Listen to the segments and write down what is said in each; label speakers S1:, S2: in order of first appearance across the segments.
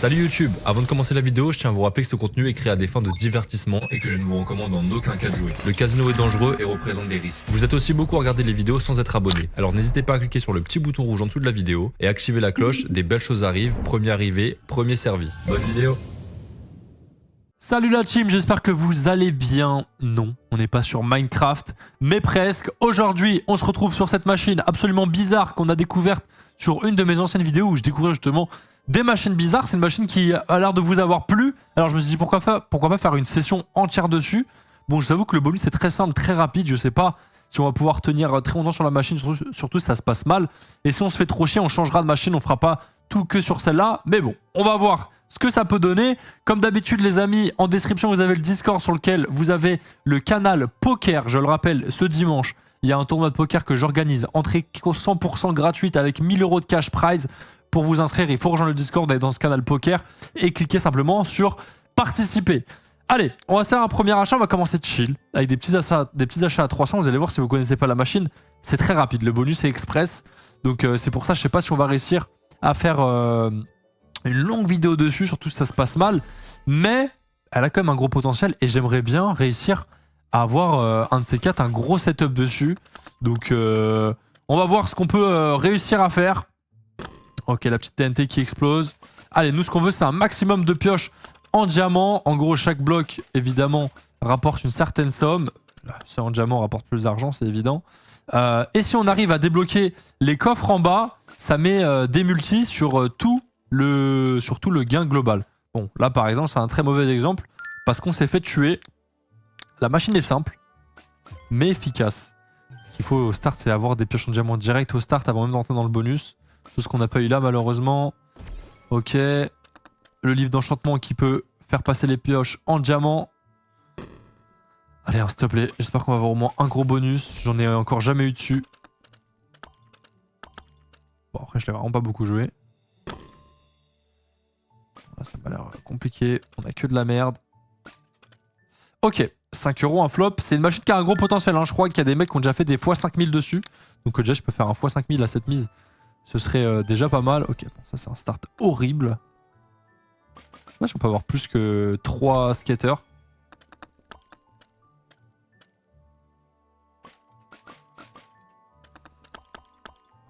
S1: Salut YouTube, avant de commencer la vidéo, je tiens à vous rappeler que ce contenu est créé à des fins de divertissement et que je ne vous recommande en aucun cas de jouer. Le casino est dangereux et représente des risques. Vous êtes aussi beaucoup à regarder les vidéos sans être abonné, alors n'hésitez pas à cliquer sur le petit bouton rouge en dessous de la vidéo et activer la cloche, des belles choses arrivent, premier arrivé, premier servi. Bonne vidéo.
S2: Salut la team, j'espère que vous allez bien. Non, on n'est pas sur Minecraft, mais presque. Aujourd'hui, on se retrouve sur cette machine absolument bizarre qu'on a découverte sur une de mes anciennes vidéos où je découvrais justement des machines bizarres. C'est une machine qui a l'air de vous avoir plu. Alors je me suis dit pourquoi pas faire une session entière dessus. Bon, je vous avoue que le bonus est très simple, très rapide. Je sais pas si on va pouvoir tenir très longtemps sur la machine, surtout si ça se passe mal. Et si on se fait trop chier, on changera de machine, on fera pas tout que sur celle-là. Mais bon, on va voir ce que ça peut donner. Comme d'habitude les amis, en description vous avez le Discord sur lequel vous avez le canal poker. Je le rappelle, ce dimanche, il y a un tournoi de poker que j'organise. Entrée 100% gratuite avec 1000 € de cash prize. Pour vous inscrire, il faut rejoindre le Discord, aller dans ce canal poker et cliquer simplement sur participer. Allez, on va se faire un premier achat, on va commencer de chill avec des petits achats à 300. Vous allez voir si vous connaissez pas la machine, c'est très rapide. Le bonus est express. Donc c'est pour ça, je sais pas si on va réussir à faire une longue vidéo dessus, surtout si ça se passe mal. Mais elle a quand même un gros potentiel et j'aimerais bien réussir à avoir un de ces quatre, un gros setup dessus. Donc on va voir ce qu'on peut réussir à faire. Ok, la petite TNT qui explose. Allez, nous ce qu'on veut c'est un maximum de pioches en diamant. En gros, chaque bloc évidemment rapporte une certaine somme. C'est en diamant, rapporte plus d'argent, c'est évident. Et si on arrive à débloquer les coffres en bas, ça met des multis sur tout le gain global. Bon, là par exemple, c'est un très mauvais exemple parce qu'on s'est fait tuer. La machine est simple, mais efficace. Ce qu'il faut au start, c'est avoir des pioches en diamant direct au start avant même d'entrer dans le bonus. Chose qu'on n'a pas eu là malheureusement. Ok. Le livre d'enchantement qui peut faire passer les pioches en diamant. Allez, s'il te plaît. J'espère qu'on va avoir au moins un gros bonus. J'en ai encore jamais eu dessus. Bon, après, je l'ai vraiment pas beaucoup joué. Là, ça m'a l'air compliqué. On a que de la merde. Ok. 5 € un flop. C'est une machine qui a un gros potentiel. Hein. Je crois qu'il y a des mecs qui ont déjà fait des x 5000 dessus. Donc déjà, je peux faire un x 5000 à cette mise. Ce serait déjà pas mal. Ok, bon, ça c'est un start horrible. Je sais pas si on peut avoir plus que 3 skaters.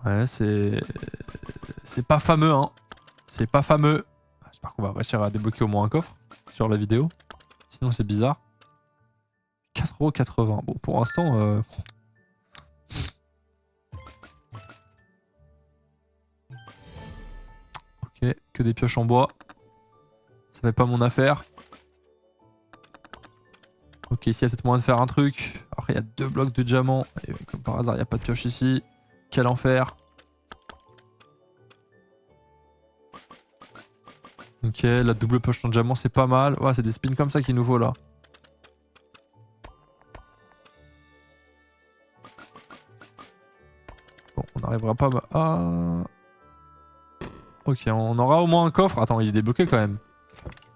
S2: Ouais, c'est pas fameux, hein. C'est pas fameux. J'espère qu'on va réussir à débloquer au moins un coffre sur la vidéo. Sinon c'est bizarre. 4,80 €. Bon, pour l'instant... Ok, que des pioches en bois. Ça fait pas mon affaire. Ok, ici il y a peut-être moyen de faire un truc. Après il y a 2 blocs de diamants. Et comme par hasard il n'y a pas de pioche ici. Quel enfer. Ok, la double pioche en diamant c'est pas mal. Ouais, c'est des spins comme ça qu'il nous faut là. Bon, on n'arrivera pas à... Ok, on aura au moins un coffre. Attends, il est débloqué quand même.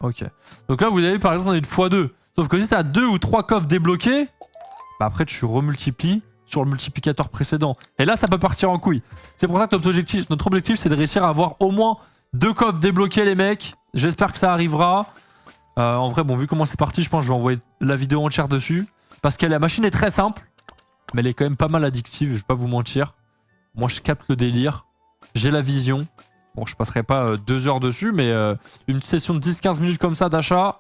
S2: Ok. Donc là, vous avez vu, par exemple, on a une x2. Sauf que si t'as 2 ou 3 coffres débloqués, bah après, tu remultiplies sur le multiplicateur précédent. Et là, ça peut partir en couille. C'est pour ça que notre objectif, c'est de réussir à avoir au moins 2 coffres débloqués, les mecs. J'espère que ça arrivera. En vrai, bon, vu comment c'est parti, je pense que je vais envoyer la vidéo entière dessus. Parce que la machine est très simple, mais elle est quand même pas mal addictive, je vais pas vous mentir. Moi, je capte le délire. J'ai la vision. Bon, je passerai pas 2 heures dessus, mais une session de 10-15 minutes comme ça d'achat,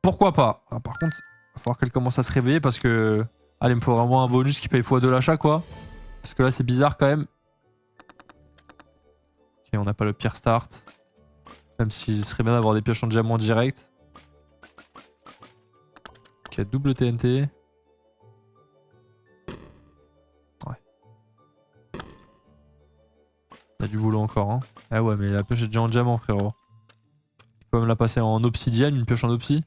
S2: pourquoi pas. Alors, par contre, il va falloir qu'elle commence à se réveiller parce que... Allez, il me faut vraiment un bonus qui paye x2 l'achat, quoi. Parce que là, c'est bizarre quand même. Ok, on n'a pas le pire start. Même s'il serait bien d'avoir des pioches en diamant direct. Ok, double TNT. Il y a du boulot encore, hein. Ah ouais, mais la pioche est déjà en diamant, frérot. Tu peux me la passer en obsidienne, une pioche en opsi.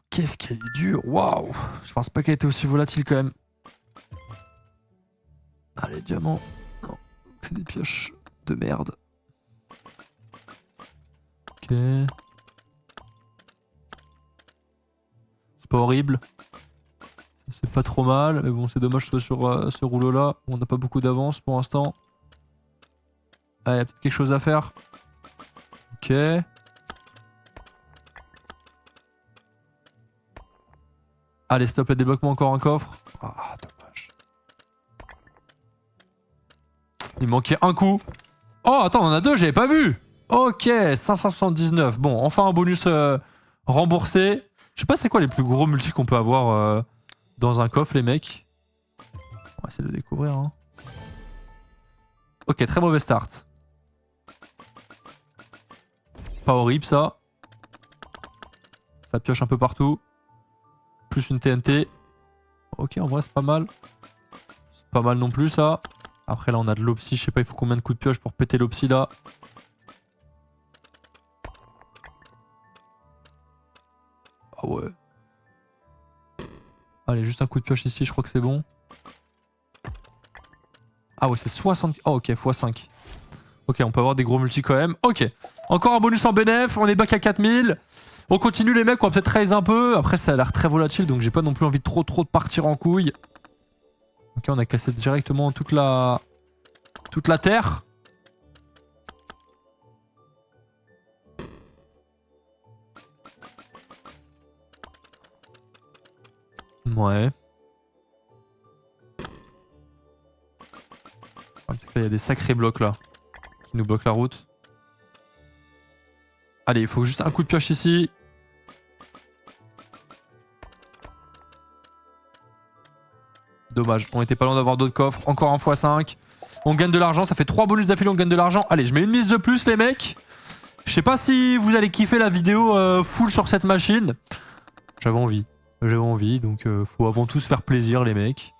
S2: Qu'est-ce qu'elle est dure, waouh. Je pense pas qu'elle était aussi volatile quand même. Allez, diamant. Non, que des pioches de merde. Ok. C'est pas horrible. C'est pas trop mal, mais bon, c'est dommage que ce soit sur ce rouleau-là. On n'a pas beaucoup d'avance pour l'instant. Ah, y a peut-être quelque chose à faire. Ok. Allez, stop, le débloquement, encore un coffre. Ah, dommage. Il manquait un coup. Oh, attends, on en a deux, j'avais pas vu. Ok, 579. Bon, enfin un bonus remboursé. Je sais pas c'est quoi les plus gros multis qu'on peut avoir dans un coffre, les mecs. On va essayer de le découvrir. Hein. Ok, très mauvais start. Pas horrible ça. Ça pioche un peu partout. Plus une TNT. Ok, en vrai c'est pas mal. C'est pas mal non plus ça. Après là on a de l'opsie, je sais pas il faut combien de coups de pioche pour péter l'opsie là. Ah ouais. Allez, juste un coup de pioche ici, je crois que c'est bon. Ah ouais, c'est 60... Oh ok, x5. Ok, on peut avoir des gros multis quand même. Ok, encore un bonus en bénéf, on est back à 4000. On continue les mecs, on va peut-être raise un peu. Après ça a l'air très volatile, donc j'ai pas non plus envie de trop de partir en couille. Ok, on a cassé directement toute la terre. Ouais. C'est que là, il y a des sacrés blocs là. Qui nous bloquent la route. Allez, il faut juste un coup de pioche ici. Dommage, on était pas loin d'avoir d'autres coffres. Encore un x5. On gagne de l'argent, ça fait 3 bonus d'affilée, on gagne de l'argent. Allez, je mets une mise de plus les mecs. Je sais pas si vous allez kiffer la vidéo full sur cette machine. J'avais envie, donc faut avant tout se faire plaisir les mecs.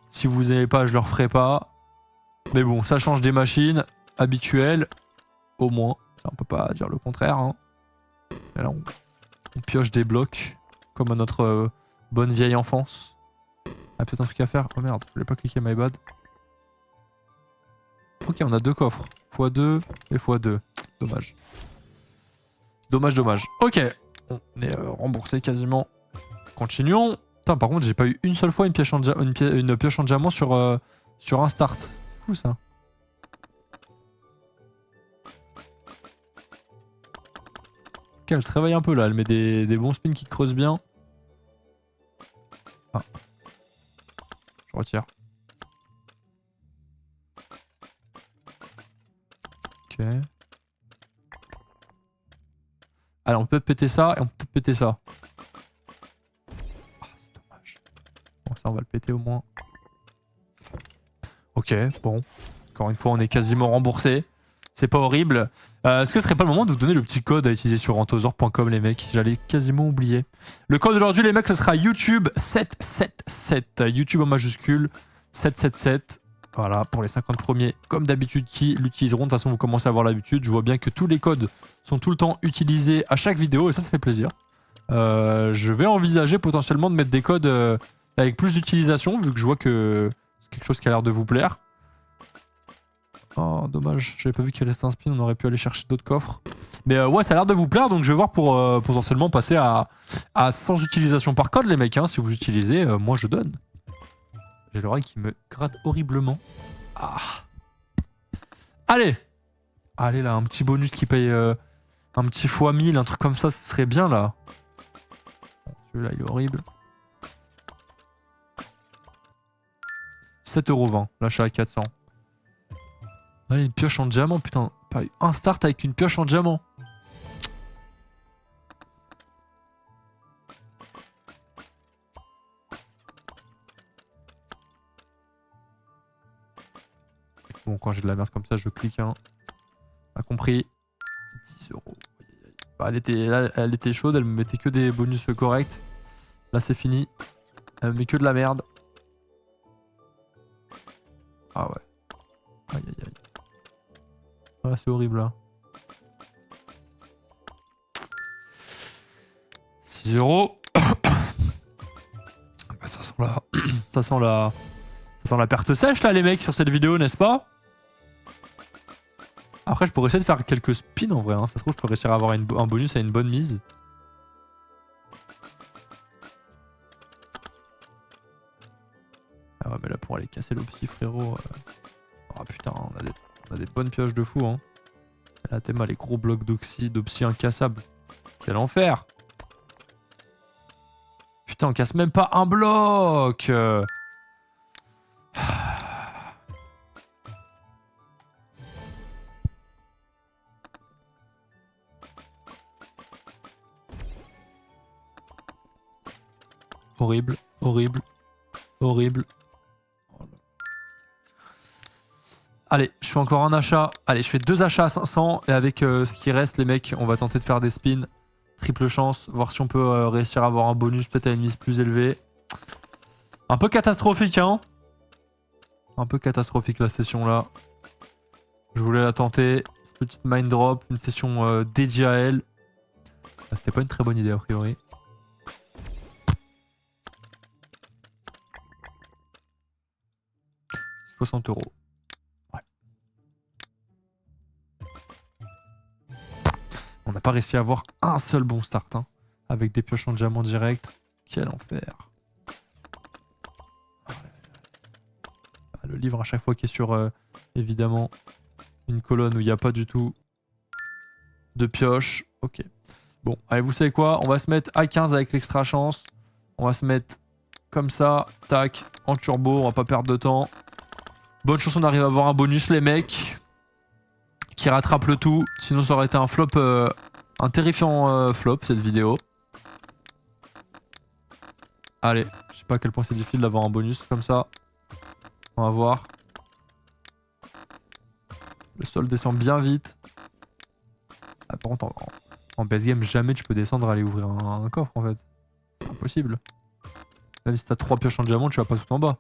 S2: Si vous aimez pas, je le referai pas. Mais bon, ça change des machines habituelles. Au moins, ça on peut pas dire le contraire. Hein. Et là, on pioche des blocs, comme à notre bonne vieille enfance. Ah, peut-être un truc à faire. Oh merde, je voulais pas cliquer, my bad. Ok, on a deux coffres. x2 et x2. Dommage. Dommage. Ok, on est remboursé quasiment. Continuons. Putain, par contre, j'ai pas eu une seule fois une pioche en, une pioche en diamant sur un start. C'est fou ça. Ok, elle se réveille un peu là. Elle met des bons spins qui creusent bien. Ah. Je retire. Ok. Allez, on peut péter ça et on peut peut-être péter ça. Ah, c'est dommage. Bon, ça, on va le péter au moins. Ok, bon. Encore une fois, on est quasiment remboursé. C'est pas horrible. Est-ce que ce serait pas le moment de vous donner le petit code à utiliser sur rantosaur.com, les mecs? J'allais quasiment oublier. Le code aujourd'hui, les mecs, ce sera YouTube 777. YouTube en majuscule 777. Voilà, pour les 50 premiers, comme d'habitude, qui l'utiliseront. De toute façon, vous commencez à avoir l'habitude. Je vois bien que tous les codes sont tout le temps utilisés à chaque vidéo et ça fait plaisir. Je vais envisager potentiellement de mettre des codes avec plus d'utilisation, vu que je vois que c'est quelque chose qui a l'air de vous plaire. Oh, dommage, j'avais pas vu qu'il restait un spin, on aurait pu aller chercher d'autres coffres. Mais ouais, ça a l'air de vous plaire, donc je vais voir pour potentiellement passer à 100 utilisations par code, les mecs. Hein. Si vous utilisez, moi je donne. J'ai l'oreille qui me gratte horriblement. Ah. Allez! Allez là, un petit bonus qui paye un petit x1000, un truc comme ça, ce serait bien là. Bon, celui-là, il est horrible. 7,20€, l'achat à 400. Allez, une pioche en diamant, putain. Pas eu un start avec une pioche en diamant. Bon, quand j'ai de la merde comme ça, je clique. Hein. T'as compris. 10€. Bah, elle était chaude, elle me mettait que des bonus corrects. Là, c'est fini. Elle me met que de la merde. Ah ouais. Aïe aïe aïe. Ah, c'est horrible là. 6€. Bah, ça sent la perte sèche là les mecs sur cette vidéo, n'est-ce pas? Après je pourrais essayer de faire quelques spins en vrai, hein. Ça se trouve je pourrais réussir à avoir un bonus à une bonne mise. Ah ouais mais là pour aller casser le psy frérot... Oh putain, On a des bonnes pioches de fou, hein. Et là, Théma, les gros blocs d'opsie incassables. Quel enfer! Putain, on casse même pas un bloc! Horrible, horrible, horrible. Allez, je fais encore un achat. Allez, je fais 2 achats à 500. Et avec ce qui reste, les mecs, on va tenter de faire des spins. Triple chance. Voir si on peut réussir à avoir un bonus peut-être à une mise plus élevée. Un peu catastrophique, hein. Un peu catastrophique la session là. Je voulais la tenter. Cette petite mind drop. Une session dédiée à elle. Ah, c'était pas une très bonne idée a priori. « 60 €. Ouais. On n'a pas réussi à avoir un seul bon start. Hein, avec des pioches en diamant direct. Quel enfer. Le livre à chaque fois qui est sur, évidemment, une colonne où il n'y a pas du tout de pioche. Ok. Bon, allez, vous savez quoi? On va se mettre à 15 avec l'extra chance. On va se mettre comme ça. Tac, en turbo. On va pas perdre de temps. Bonne chance on arrive à avoir un bonus, les mecs. Qui rattrape le tout. Sinon, ça aurait été un flop, un terrifiant flop, cette vidéo. Allez, je sais pas à quel point c'est difficile d'avoir un bonus comme ça. On va voir. Le sol descend bien vite. Ah, par contre, en base game, jamais tu peux descendre et aller ouvrir un coffre en fait. C'est impossible. Même si t'as 3 pioches en diamant, tu vas pas tout en bas.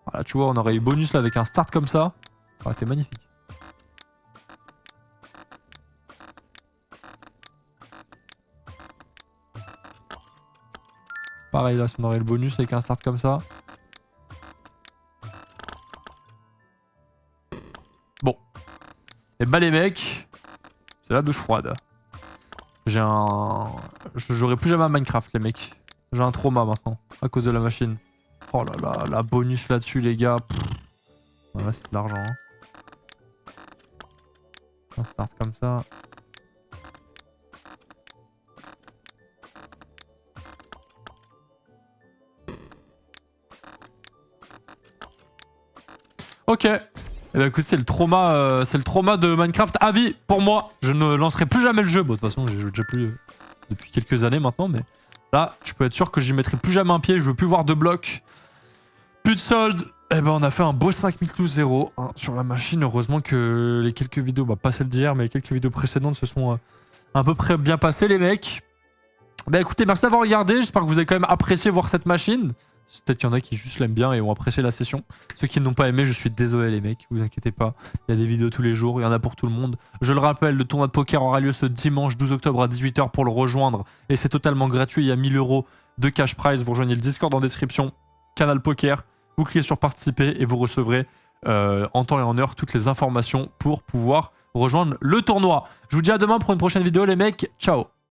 S2: Voilà, tu vois, on aurait eu bonus là avec un start comme ça. Ça aurait été magnifique. Pareil là, si on aurait le bonus avec un start comme ça. Bon. Et bah les mecs, c'est la douche froide. J'ai un... Je jouerai plus jamais à Minecraft les mecs. J'ai un trauma maintenant, à cause de la machine. Oh là là, la bonus là-dessus les gars. Voilà, c'est de l'argent. Hein. Un start comme ça. Ok. Eh ben écoute, c'est le trauma de Minecraft à vie pour moi. Je ne lancerai plus jamais le jeu. Bon, de toute façon, j'ai joué déjà plus depuis quelques années maintenant, mais là, tu peux être sûr que j'y mettrai plus jamais un pied. Je veux plus voir de blocs. Plus de solde. Eh ben, on a fait un beau 5012-0 hein, sur la machine. Heureusement que les quelques vidéos, bah pas celles d'hier, mais les quelques vidéos précédentes se sont à peu près bien passées, les mecs. Bah écoutez, merci d'avoir regardé. J'espère que vous avez quand même apprécié voir cette machine. Peut-être qu'il y en a qui juste l'aiment bien et ont apprécié la session. Ceux qui ne l'ont pas aimé, je suis désolé les mecs, vous inquiétez pas. Il y a des vidéos tous les jours, il y en a pour tout le monde. Je le rappelle, le tournoi de poker aura lieu ce dimanche 12 octobre à 18 h pour le rejoindre. Et c'est totalement gratuit, il y a 1000 € de cash prize. Vous rejoignez le Discord en description, Canal Poker. Vous cliquez sur participer et vous recevrez en temps et en heure toutes les informations pour pouvoir rejoindre le tournoi. Je vous dis à demain pour une prochaine vidéo les mecs, ciao.